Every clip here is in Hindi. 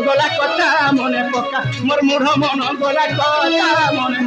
গলা কথা মনে পকা মোর মূঢ় মন গলা কথা মনে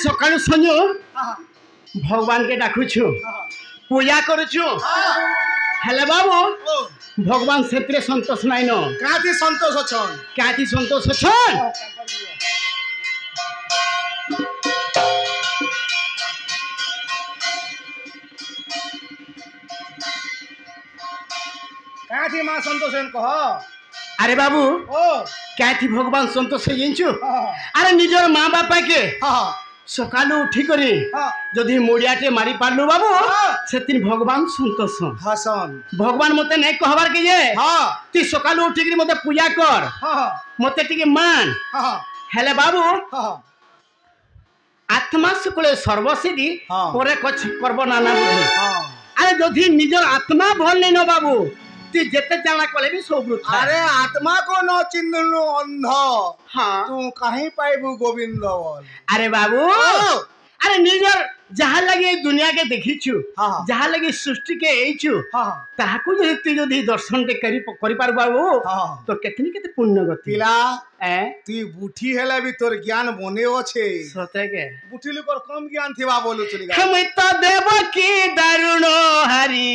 सकाल संजो भगवान के डाकुछु पूजा करुछु हेले बाबू भगवान सेत्रे संतोष नाइन काथी संतोष अछन काथी संतोष अछन काथी मां संतोष कह अरे बाबू काथी भगवान संतोष जिंचु अरे निजर माँ बापा के सकालू उठी करी जदि मुड़ियाटे मारी पारलु बाबू सेतिन भगवान संतोष हसन भगवान मते नहीं कहबार के ये ती सकालू उठी करी मते पूजा कर मते टिके मान हेले बाबू आत्मा सुकुले सर्वसिद्धि परे कछ करब नाना बुद्धि अरे जदि निजर आत्मा भल नहीं न बाबू ती जेते जाना कले भी सब अरे आत्मा को न चिन्हलु अंध तू कहीं पाइबू गोविंद अरे बाबू अरे निजर जहाँ लगे दुनिया के देखीछु जहाँ लगे सृष्टि के एइछु ताहाकु जे ती जदि दर्शन के करी पार बाबू तो केतनी केते पुण्य गति तिला तू बुठी हेला भी तोर ज्ञान बने अच्छे सते के बुठी लोकर कम ज्ञान थिबा बोलु चलिगा हम तो देव की दारुण हरि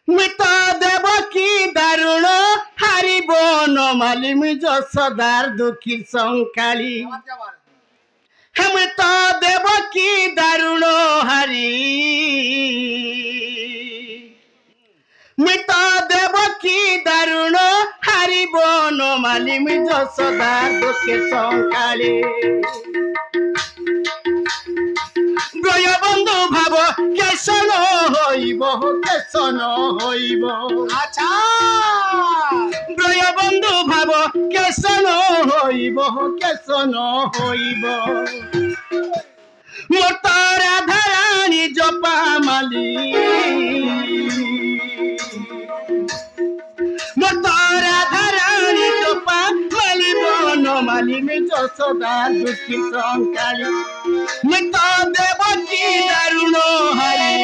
मिता देव की दारुण हरि बन मालिम जसदार दुखी संकाली हम तो देव की दारुण हरि मिता देव की दारुण हरि बन मालिम जसदार दुखी संकाली गय बंधु भाव केसन होइब केसन होइब अच्छा गय बंधु भाव केसन होइब केसन होइब मोर राधा रानी जपा माली मोर राधा रानी जपा माली बन माली में जसोदा दुखी संकाली मित देवकी दारुण हरि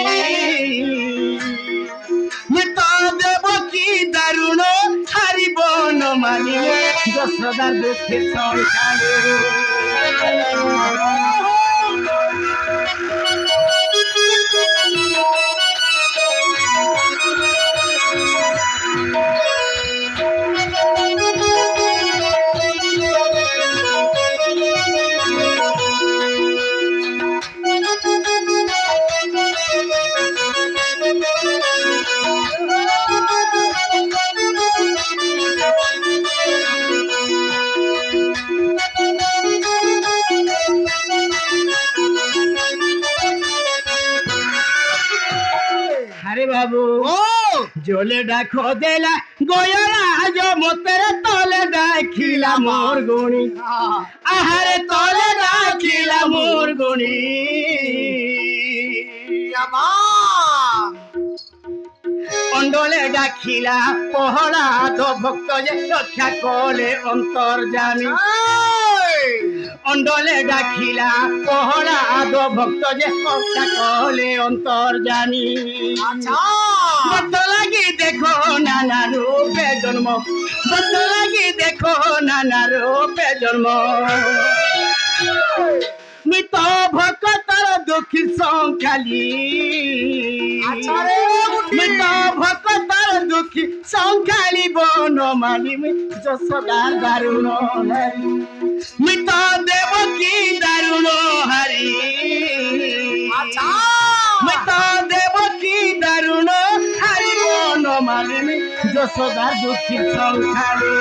मित देवकी दारुण हरि बन माली जसोदा दुखी संकाली बाबू जोले डाको देला गोयला जो मोतेरे तोले डाकिला मोर गुणी आहारे तोले डाकिला मोर गुणी अंडोले डाकिला पहड़ा तो भक्त जे रक्षा कोले अंतर्जामी अंडोले डाकिला पहड़ा दो भक्त जे रक्षा कोले अंतर्जामी বদলাগি দেখো নানা রূপে জন্ম বদলাগি দেখো নানা রূপে জন্ম মৃত ভকতর দুঃখী সংখ্যালি মৃত ভকতর দুঃখী সংখ্যালি বনমালী যশোদার দারুণ মৃত দেবকী দারুণ হারি মৃত দেবকী দারুণ হারি বনমালী যশোদার দুঃখী সংখ্যালি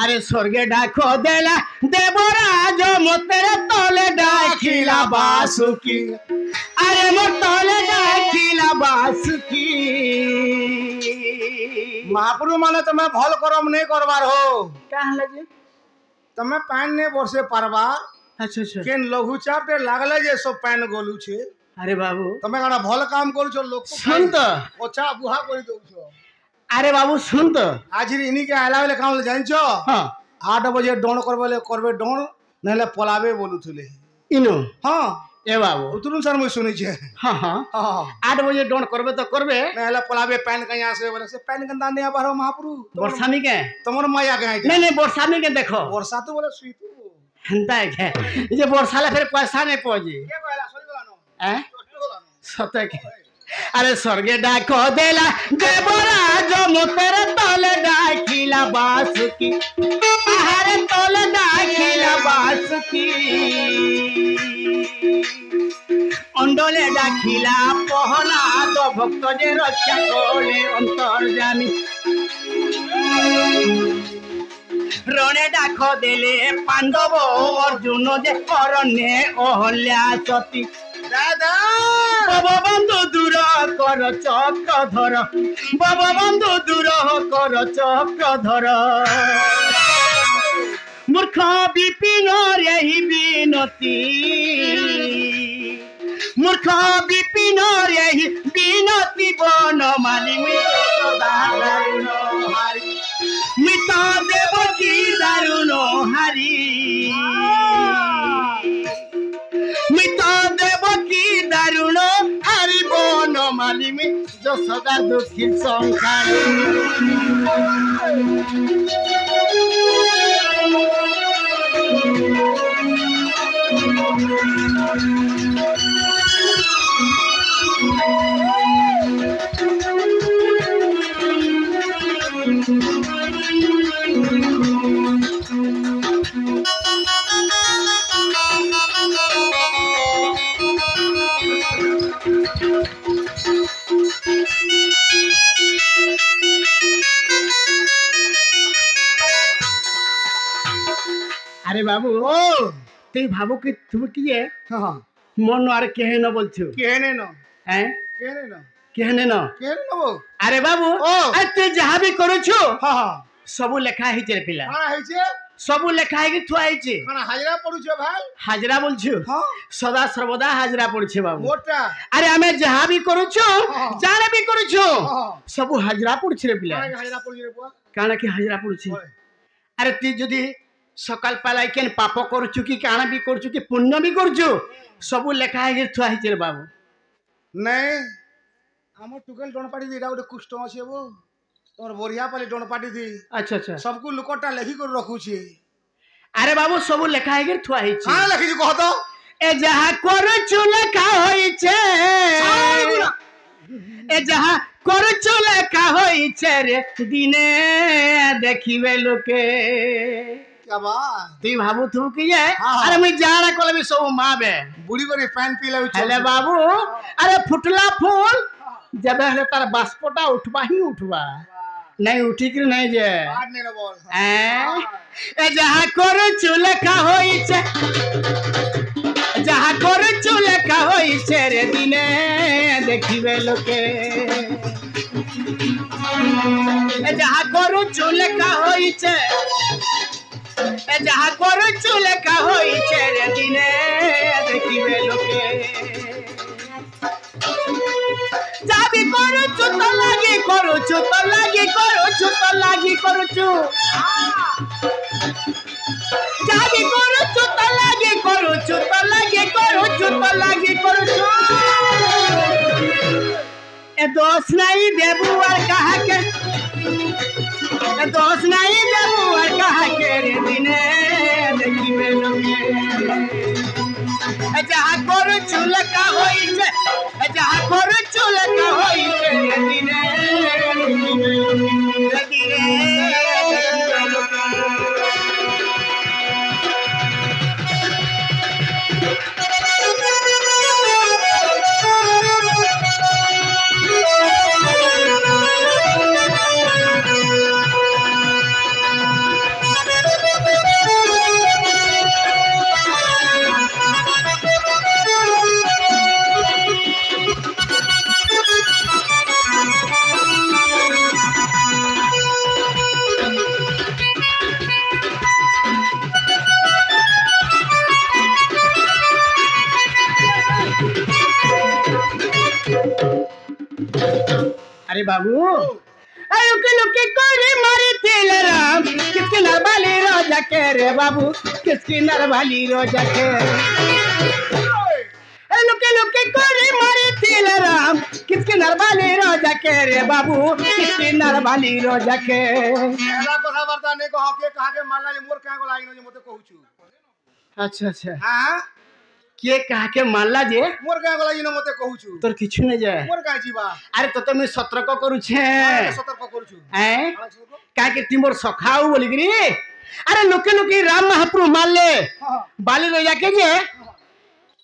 अरे स्वर्गे डाको देला देवराज मोतेरे तोले डाकिला बासुकी अरे मोर तोले डाकिला बासुकी महाप्रभु माने तमे भल करम नहीं करबार हो काहे लगे तमे पान ने बरसे पारबार अच्छा अच्छा केन लघु चापटे लागले जे सब पान गोलू छे अरे बाबू तमे गाना भल काम करू छो लोक को सुन तो ओछा बुहा करी दउ छो अरे बाबू सुन तो आज इनी के आला बेले काम जान छो हां 8 बजे डोन करबे डोन नहले पलाबे बोलुथले इनो हां ए बाबू उतरुन सर मैं सुनी छे हां हां 8 बजे डोन करबे तो करबे नहले पलाबे पैन कया से बोले से पैन गंदा ने बारो महाप्रभु वर्षानी के तमर माया के नहीं नहीं वर्षानी के देखो वर्षा तो बोले सुईतु हंता है जे वर्षाला फिर पैसा नहीं पहुंची के कहला सरी गलानो हैं सते के अरे स्वर्गे डाको देला देवराज मोतेरे तोले डाकिला बासुकी अरे तोले डाकिला बासुकी अंडले डाकिला पहला तो भक्त जे रक्षा कोले अंतर्जामी रणे डाको देले पांडव अर्जुन जे अरण्ये अहल्या सती दादा बाबा बंधु दूर कर चक्रधर बाबा बंधु दूर कर चक्रधर मूर्ख विपिन रही बिनती मूर्ख विपिन रही बिनती बनमाली मृत देवकी दारुण हारी मृत देवकी दारुण हारी बनमाली যশোদা দুঃখী সংসারে अरे बाबू ओ तुम भाबो कि तुम किए हां मन आर केहे न बोलछु केने न हैं केने न केहने न केने न वो अरे बाबू ओ। तू जहाँ भी करूछु हां हां सबू लेखा ही तेरे पिला काना है छे सबू लेखा है कि थुआ है छे काना हाजरा पड़ू छे भाई हाजरा बोलछु हां सदा सर्वदा हाजरा पड़छे बाबू मोटा अरे हमें जहाँ भी करूछु हाँ। जाने भी करूछु हां सबू हाजरा पड़छे रे पिला काना हाजरा पड़ू रे बुआ काना कि हाजरा पड़छे ओए अरे ती जदी सकाल पालाई केन पाप करूछु कि काना भी करूछु कि पुण्य भी करूछु सबू लेखा है कि थुआ है छे रे बाबू नहीं हमर टुकल डोन पाटी दिरा ओटे कुष्ट अछि बो तोर बोरिया पाले डोन पाटी दी अच्छा अच्छा सबको लुकोटा लेखि कर रखू छी अरे बाबू सबू लेखा है कि थुआ है छे हां लेखि कह तो ए जहाँ करूछु लेखा होई छे ए जहाँ करूछु लेखा होई छे रे दिने देखिबे लोके क्या बात ती भाबू तू कि ये हाँ। अरे मैं जाड़ा कोले भी सब माबे बुढ़ी बड़ी पैन पी ले हेले बाबू अरे फुटला फूल जब हेले तार बास्पोटा उठवा ही उठवा नहीं उठी कि नहीं जे बात नहीं न बोल ए जहाँ करूछु लेखा होई छे जहाँ करूछु लेखा होई छे रे देखिबे लोके जहाँ करू चूले का होई छे जहाँ करू चूले का होई छे रे दिने देखिबे लोके जाबी करू चू तो लागी करू चू तो लागी करू चू तो लागी करू चू जाबी करू चू तो लागी करू चू तो लागी करू चू तो लागी करू चू ए दोस्त नहीं देबू और कहा के ए दोस्त नहीं देबू और कहा के रे दिने देखिबे लोके जहाँ करू चूले का होई छे जहाँ करू चूले का होई छे रे दिने देखिबे लोके अरे बाबू लुके लुके कोरी मारी तेल राम किसकी नरवाली रोजा के रे बाबू किसकी नरवाली रोजा के लुके लुके कोरी मारी तेल राम किसकी नरवाली रोजा के रे बाबू किसकी नरवाली रोजा के एला কথা বার্তা নে কহ के कहा के मानला जे मोर का गोला जे मते कहूछु अच्छा अच्छा हां के कहा के मानला जे मोर का गोला जे मते कहूछु तोर किछु नै जाय मोर का जीवा अरे तो मैं सतर्क करू छे सतर्क करूछु हैं का के तिमोर सखाऊ बोली गिरी अरे लोके लोके राम महाप्रभु मानले बाली रोजा के जे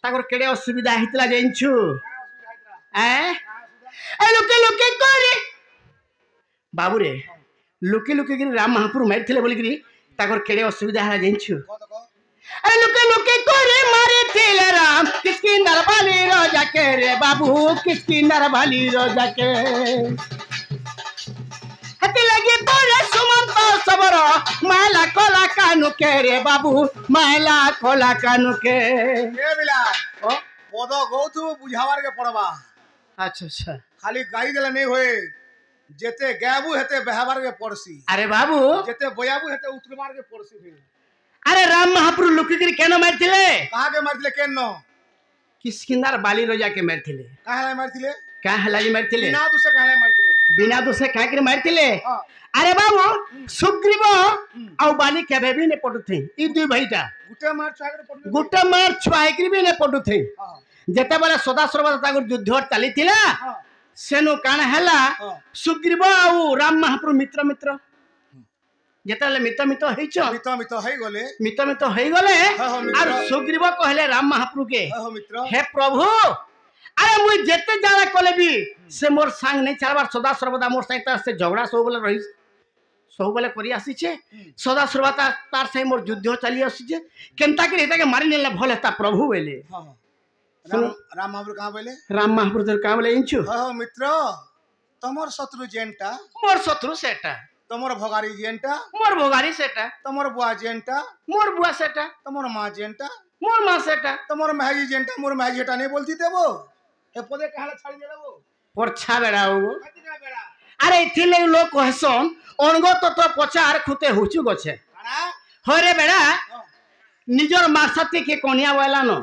ताकर केडे असुविधा हितला जाइछु हैं ए लोके लोके करे बाबू रे लोके लोके गिरी राम महाप्रभु मारथिले बोली गिरी ताकर केडे असुविधा हला जाइछु अरे लोके लोके करे मारे तेले राम किसकी नरवाली रोजा के रे बाबू किसकी नरवाली रोजा के हती लगे तोरे सुमंत सबर माला कोला कानु के रे बाबू माला कोला कानु के ए बिला ओ पद गौथु बुझावार के पड़बा अच्छा अच्छा खाली गाई देला नहीं होए जेते गाबू हेते बहावार के पड़सी अरे बाबू जेते बयाबू हेते उतरवार के पड़सी फिर अरे राम महाप्रभु लुकीगिरी केन मारथिले कहा के मारथिले केन किसकिंदार बाली रोजा के मारथिले काहे मारथिले का हलाई मारथिले बिना दुसे काहे मारथिले बिना दुसे का के मारथिले अरे बाबू सुग्रीव औ बाली के भी ने पडुथे ई दुई भाईटा गुटे मार छुआइकरी भी ने पडुथे जेते बेला सदा सर्वदा तागर युद्ध चलीथिला सेनो काना हला सुग्रीव औ राम महाप्रभु मित्र मित्र जेतले मित्र मित्र हेछ मित्र मित्र हे गले मित्र मित्र हे गले और सुग्रीव कहले राम महाप्रभु के मित्र हे प्रभु अरे मुई जेते जाला कले भी से मोर संग नहीं चलबार सदा सर्वदा मोर सहित से झगड़ा सब बेले रही सब बेले करी आसी छे सदा सर्वदा तार से मोर युद्ध चली आसी छे केनता के हेता के मारी नेला भले ता प्रभु बेले राम महाप्रभु कहां बेले राम महाप्रभु कहां बेले इंचु मित्र तमर शत्रु जेंटा मोर शत्रु सेटा तमर भगारी जेंटा मोर भगारी सेटा तमर बुआ जेंटा मोर बुआ सेटा तमर मां जेंटा मोर मां सेटा तमर महजी जेंटा मोर महजी जेटा नहीं बोलती देबो ए पदे कहला छाड़ी देबो परछा बेड़ा हो अरे इथिले लोग कहसन अनगो तो पचार खुते हुचु गछे हरे बेड़ा निजर मासाती के कोनिया वाला न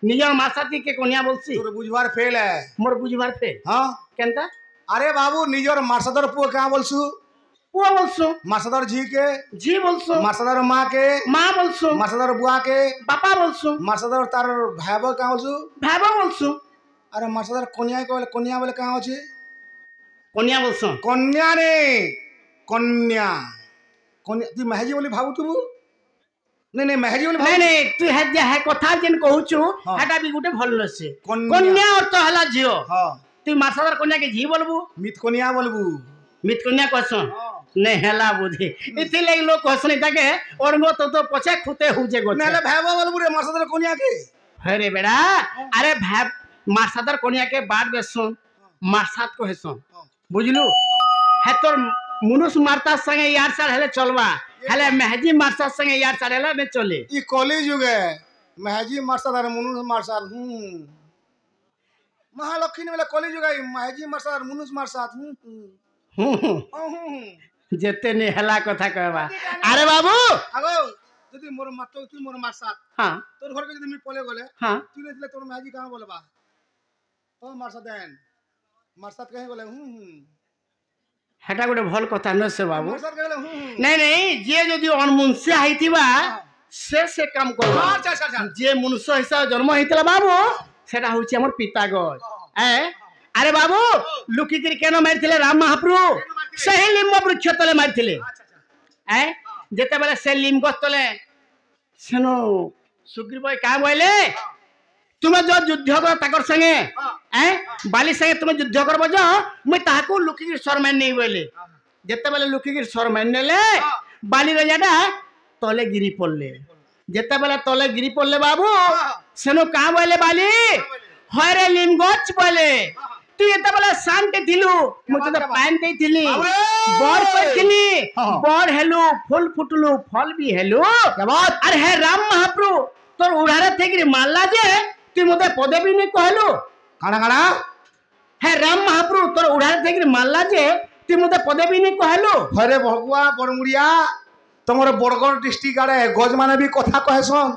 निजर मासाती के कोनिया बोलसी तोर बुझवार फेल है मोर बुझवार फेल हां केनता अरे बाबू निजर मासादर पुआ कहां बोलसु पुआ बोलसु मासादर जी बोलसु मासादर मां के मां बोलसु मासादर बुआ के पापा बोलसु मासादर तार भाईबो कहां बोलसु भाईबो बोलसु अरे मासादर कोनिया को कोनिया बोले कहां होचे कोनिया बोलसु कन्या रे कन्या कन्या तू महजी बोली भाबू तू नहीं नहीं महजी बोली नहीं नहीं तू है जे है कथा जिन कहूछु हेटा भी गुटे भल से कन्या और तो हला जियो हां तू मासादर कन्या के जी बोलबू मित कन्या बोलबू मित कन्या कहसन नहीं हेला बुझी इति ले लोग कहसन ताके ओरगो तो पछे खुते हुजे गो नेले भाईबो बोलबू रे मासादर कन्या के अरे बेड़ा अरे भाई मासादर कन्या के बात बेसुन मारसात को हेसन बुझलु है तोर मुनुस मारता संगे यार सार हेले चलवा हेले महजी मारसात संगे यार सार हेले ने चले ई कॉलेज युग है महजी मारसात अरे मुनुस मारसात महालक्ष्मी ने वाला कॉलेज युग है महजी मारसात मुनुस मारसात जेते ने हला कथा कहबा अरे बाबू आगो যদি মোর মাতো তুই মোর মারসাত हां তোর ঘরকে যদি আমি পলে গলে हां তুই নেছিলে তোর মাজি কাম বলবা ও মারসাত দেন মারসাত কহে গলে हेटा गोटे भल कथा न से बाबू मारसात कहे गले नहीं नहीं जे जदी अनमुनसे आइतिबा से काम करबा अच्छा अच्छा अच्छा जे मनुष्य हिसाब जन्म हेतला बाबू सेटा होछि हमर पिता गज अरे बाबू लुकी कर केनो मारथिले राम महाप्रभु सही लिम्ब वृक्ष तले मारथिले जेते बेले से लिम्ब तले सेनो सुग्रीव भाई का बोले तुम जो युद्ध कर ताकर संगे बाली संगे तुम युद्ध करब जो मैं ताको लुकी कर शर्मा नहीं बोले जेते बेले लुकी कर शर्मा नेले बाली राजाटा तले गिरी पड़ले जेते बेले तले गिरी पड़ले बाबू सेनो का बोले बाली हरे लिम्ब गछ बोले तू एते बेले शांत थिलु मु तो पान दे थिली बड़ पथिली बड़ हेलु फूल फुटलु फल भी हेलु क्या बात अरे हे राम महाप्रभु तोर उड़ारे थेकरी मारला जे तू मते पदे भी नहीं कहलु काना काना हे राम महाप्रभु तोर उड़ारे थेकरी मारला जे तू मते पदे भी नहीं कहलु हरे भगवा बड़मुड़िया तमर बरगढ़ डिस्ट्रिक्ट आड़े गज माने भी कथा कहेसन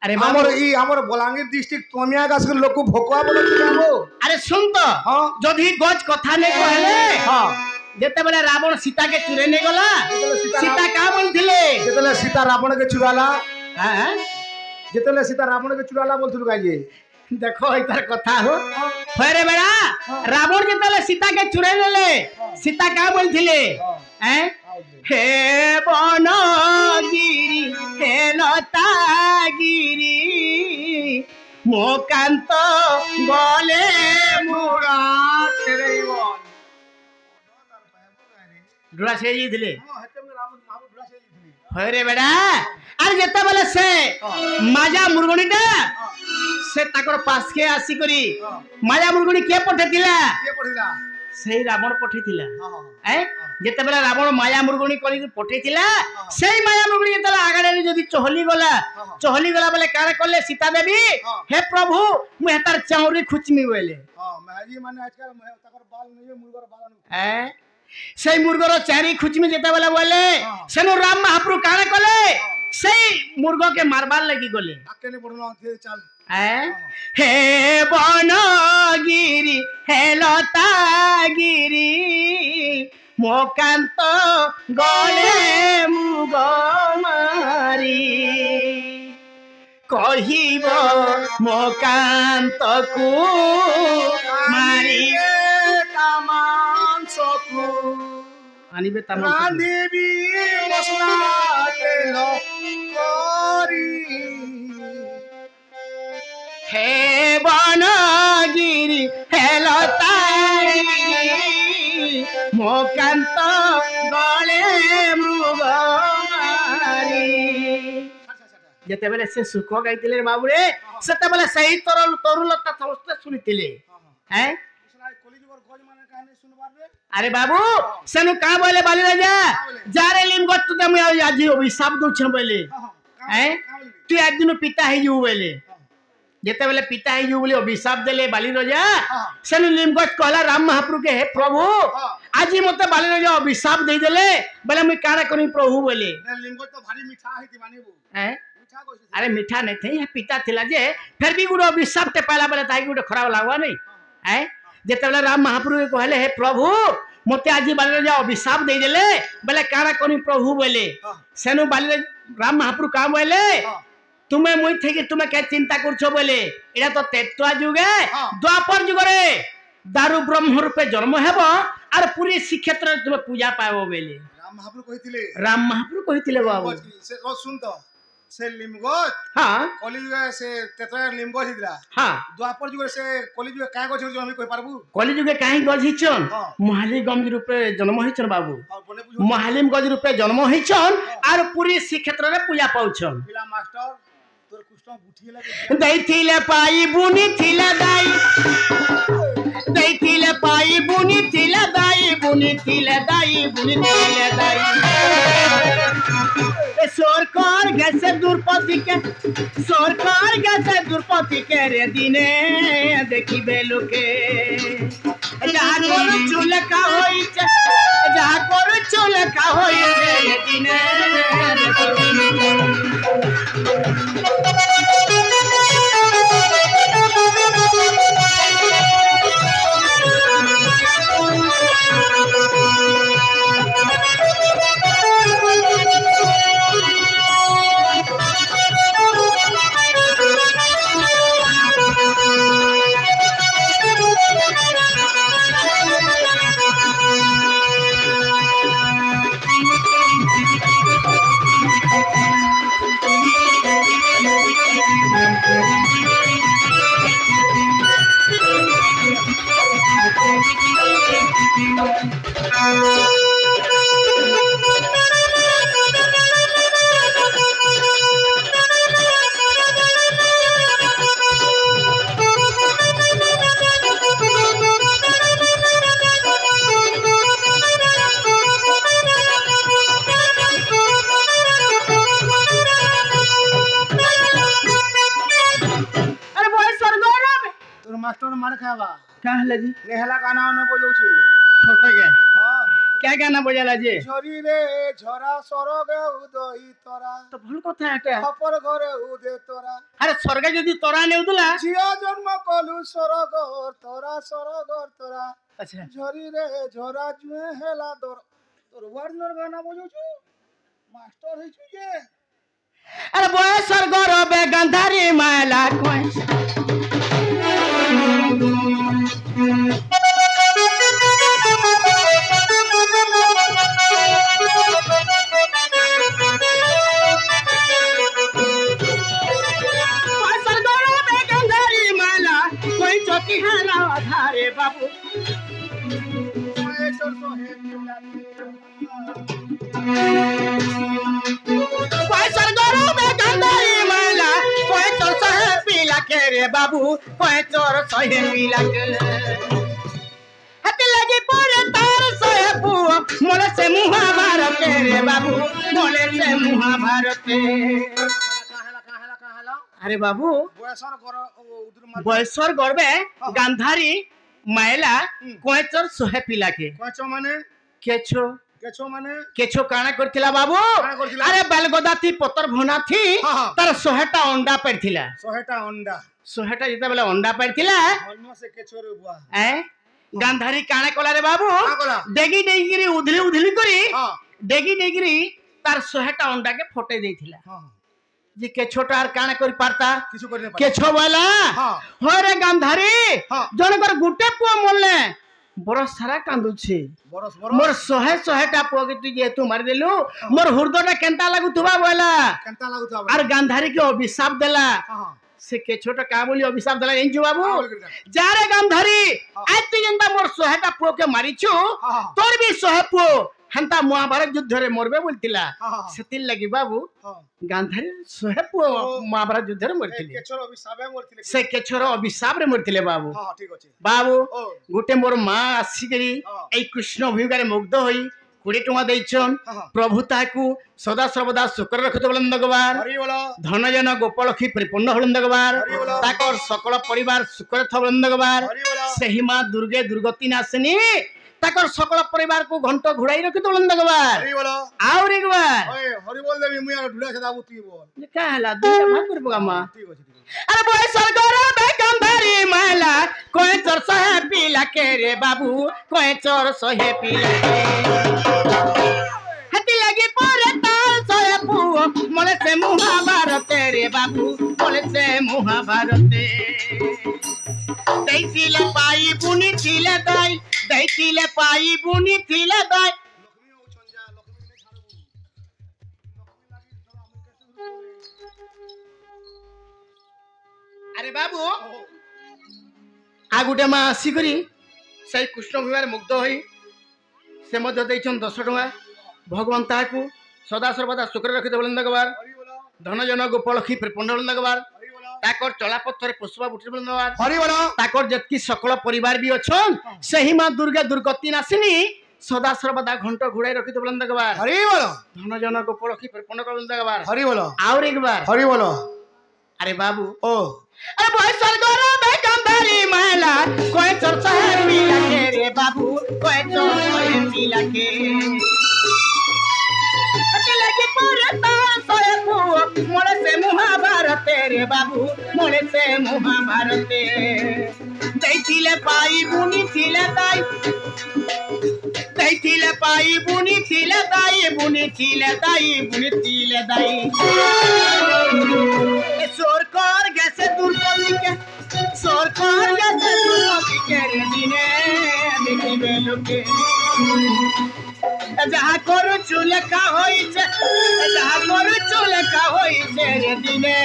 अरे हमर बलांगीर डिस्ट्रिक्ट तमिया गास के लोक को भोकवा बोले जाबो अरे सुन तो जदी गज कथा नहीं कहले हां जेते बेले रावण सीता के चुरे ने गला सीता का बोलथिले जेतले सीता रावण के चुराला हां जेतले सीता रावण के चुराला बोलथुल गाइए देखो इधर कथा हो फेरे बेड़ा रावण जेतले सीता के चुरे लेले सीता का बोलथिले हैं हे बनगिरी हे लतागिरी मोकांत बोले मुरात रेवन डुरा से जी दिले हरे बेड़ा अरे जेता बोले से माजा मुरगणीटा से ताकर पास के आसी करी माजा मुरगणी के पठेतिला से रावण पठेतिला जेते बेला रावण माया मुरगणी करी पठेतिला सेई माया मुरगणी जेते आगडे जदी चहली गला बेले कारे करले सीता देवी हे प्रभु मु हेतार चाउरी खुचमी बोले महजी माने आजकल ताकर बाल नहीं मुर्गर बाल सेई मुर्गर चारी खुचमी जेते बेला बोले सेनु राम महाप्रभु कारे कले सेई मुर्ग के मारबार लगी गले आकेने पड़लो थे चल हे बनगिरी हे लतागिरी मोकांत गले मुग मारी कहिब मोकांत को मारी तामांसकु आनिबे तामांसकु देवी मसला तेलो करी हे बनगिरी हे लतागिरी मोकांत गले मृग मारी जेते बेले से सुख गाइतिले बाबू रे सेते बेले सही तरुलता समस्त सुनितिले हैं अरे बाबू सेनु का बोले बाली राजा जारे लिम गत तुते मैं आज अभिशाप दउ छ बोले हैं तू एक दिन पिता हे जू बोले जेते बेले पिता हे जू बोले अभिशाप देले बाली राजा सेनु लिम गत कहला राम महाप्रभु के हे प्रभु आज मते बाली राजा अभिशाप दे देले बोले मैं कारा करी प्रभु बोले लिम गत तो भारी मीठा है कि माने वो हैं अरे मीठा नहीं थे पिता थिला जे फिर भी गुडो अभिशाप ते पहला बेले ताई गुडो खराब लागवा नहीं हैं जेते बेले राम महाप्रभु कहले हे प्रभु मते आज बाली राजा अभिशाप दे देले बोले कारा करी प्रभु बोले सेनु बाली राम महाप्रभु का बोले तुम्हें मुई थे कि तुम्हें क्या चिंता करछो बोले एटा तो तेतुआ जुग है द्वापर जुग रे दारू ब्रह्म रूपे जन्म हेबो आर पूरी श्रीक्षेत्र तुम्हें पूजा पाबो बोले राम महाप्रभु कहितिले बाबू से सुन तो से लिमगज हां कलिजुग से तेतरा लिमगज हिदरा हां द्वापर जुग से कलिजुग काय गछ जो हम कहि पारबू कलिजुग काहे गज हिचन महाली गंज रूपे जन्म हिचन बाबू महालिम गज रूपे जन्म हिचन आर पूरी श्रीक्षेत्र रे पूजा पाउछन पिला मास्टर तोर कुष्ठ बुठी लगे दैथिले पाई बुनी थिले दाई ଦେଇଥିଲେ ପାଇ ବୁଣିଥିଲେ ଦାଇ ବୁଣିଥିଲେ ଦାଇ ବୁଣିଥିଲେ ଦାଇ সরকার গেছে দুর্পতিকে সরকার গেছে দুর্পতিকে রে দিনে দেখিবে লোকে যা করু চুলকা হইছে যা করু চুলকা হইছে রে দিনে मास्टर मार खावा क्या है जी नेहला गाना ने बजाऊ छे छोटा के हां क्या गाना बजाला जी झरी रे झरा सरग उदई तोरा तो भूल कथा एटा खपर घरे उदे तोरा अरे स्वर्ग जदी तोरा ने उदला जिया जन्म कलु सरग तोरा तोरा अच्छा झरी रे झरा जुए हेला तोर वर्णर गाना बजाऊ छु मास्टर है छु जे अरे बोए स्वर्ग रबे गंधारी माला कोई धारे बाबू रे बाबू कोई चोर सहे पीला के हाथ लगी पड़े तार सहे पुओ मोले से मुहा भारत रे बाबू मोले से मुहा भारत अरे बाबू बयसर गरबे गांधारी मायला कोई चोर सहे पीला के कोचो माने केछो केछो माने केछो काना करथिला बाबू अरे बेलगोदाती पतर भुना थी तार 100टा अंडा पड़थिला 100टा जेते बेले अंडा पड़थिला हल्म से केछो रे बुआ ए गांधारी काना कोला रे बाबू डेगी डेगिरी उधली उधली करी डेगी डेगिरी तार 100टा अंडा के फोटे देथिला जे केछोटा आर काना करि पारता किछु करने केछो वाला हो रे गांधारी जनकर गुटे पुओ मोलले बरस सारा कांदु छे बरस मोर 100टा पुओ के तू जे तू मार देलु मोर हृदयटा केंता लागुतबा बोला केंता लागुतबा आर गांधारी के अभिशाप देला से केछोटा का बोली अभिशाप देला एंजु बाबू जारे गांधारी आज तू जेंता मोर 100टा पुओ के मारिछु तोर भी 100 पुओ हंता महाभारत युद्ध रे मरबे बोलतिला सेतिल लगी बाबू गांधारी 100 पुओ महाभारत युद्ध रे मरतिले केछोर अभिशाप मरतिले से केछोर अभिशाप रे मरतिले बाबू हां ठीक अछि बाबू गुटे मोर मां आसी करी ए कृष्ण भूमिकारे मुग्ध होई 20 टका दैछन प्रभु ताकू सदा सर्वदा शुक्र रखत बोलन भगवान धन जन गोपालखी परिपूर्ण होलन भगवान ताकर सकल परिवार शुक्र थबलन भगवान सही मां दुर्गे दुर्गति नाशनी ताकर सकल परिवार को घंटो घुड़ाई रखत बोलन भगवान और एक बार हरि बोल देवी मुया ढुला से दाबू तू बोल का हला दुई भाग कर बगामा अरे बोए सरकार बे गंधारी माला कोई चोर सहे पीला के रे बाबू कोई चोर सहे पीला हाथी लगी परे ताल सहे पुओ मोले से मुहा भारत रे बाबू मोले से मुहा भारत दैतिले पाई बुनी थिले दाई दैतिले पाई बुनी थिले दाई लक्ष्मी ओ छंजा लक्ष्मी ने छाड़बू लक्ष्मी लागी थोड़ा हम कैसे अरे बाबू आ गुटे मा आसी करी सही कृष्ण भूमिकारे मुग्ध होई से मध्य दैछन 10 टका भगवान ताकू सदा सर्वदा शुक्र रखित बोलन भगवान धन जन गोपालखी परिपूर्ण बोलन भगवान ताकर चलापथर पुष्पा बुटी बंदवार हरि बोल ताकर जतकी सकल परिवार भी अछन सही मां दुर्गा दुर्गति नासिनी सदा सर्वदा घंट घुड़ाई रखी तो बुलंद गवार हरि बोल धन जन को पलखी पर पन कर बुलंद गवार हरि बोल और एक बार हरि बोल अरे बाबू ओ अरे भाई सरगोर बे कंधारी महिला कोई चर्चा है मिला के रे बाबू कोई चर्चा है मिला के अकेले के परता सोए पुआ मोले से महाभारत रे बाबू मोले से महाभारत देखिले पाई बुनी थिले दाई देखिले पाई बुनी थिले दाई बुनी थिले दाई बुनी थिले दाई सरकार गैसे दुर्गति के सरकार गैसे दुर्गति के रे दिने देखिबे लोके जहाँ करू चुलका होई छे जहाँ करू चुलका होई छे रे दिने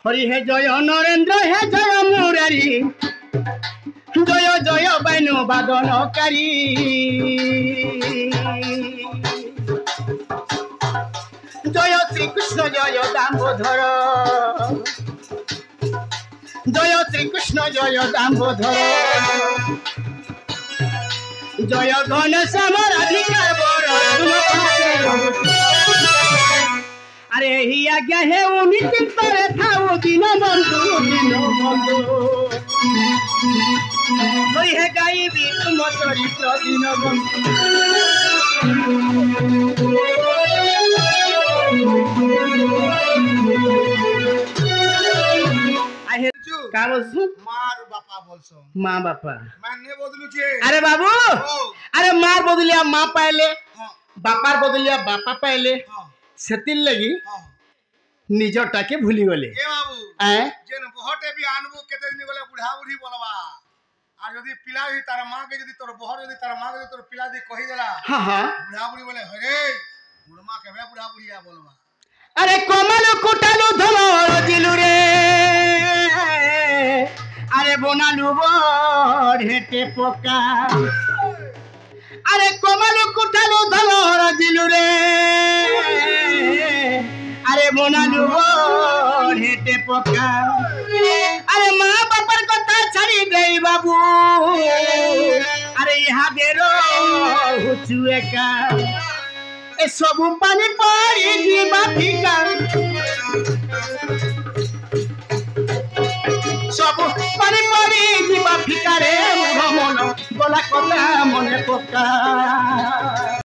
हरि हे जय नरेंद्र हे जय मुरारी जय जय बैनु बादनकारी जय श्री कृष्ण जय दामोदर जय श्री कृष्ण जय दामोदर जय घनश्याम राधिका बर अरे ही आज्ञा है उन्हीं चिंतरे था वो दिन बंधु कोई है गाई भी तुम चरित्र दिन बंधु का बोलसु मार बापा बोलसो माँ बापा माने बदलू छे अरे बाबू अरे मार बदलिया माँ पहले बापार बदलिया बापा पहले सेतिल लगी निजटा के भूली गले ए बाबू हैं जेन बहटे भी आनबो केते दिन गले बुढ़ा बुढ़ी बोलबा आ यदि पिला ही तार मां के यदि तोर बहर यदि तार मां के तोर पिला दी कहि देला हां हां बुढ़ा बुढ़ी बोले हरे मुरमा केबे बुढ़ा बुढ़िया बोलबा अरे कोमल कुटालू धमर दिलु रे अरे बनालू बढ़ेटे पोका अरे कोमल कुटालू धमर दिलु रे अरे बनालू बढ़ेटे पोका अरे माँ बापर कथा छाड़ी दे बाबू अरे यहाँ बेरो हुचुए का ए सबु पानी पड़ी जीवा फिका सबु पानी पड़ी जीवा फिका रे मन बोला कथा मने पका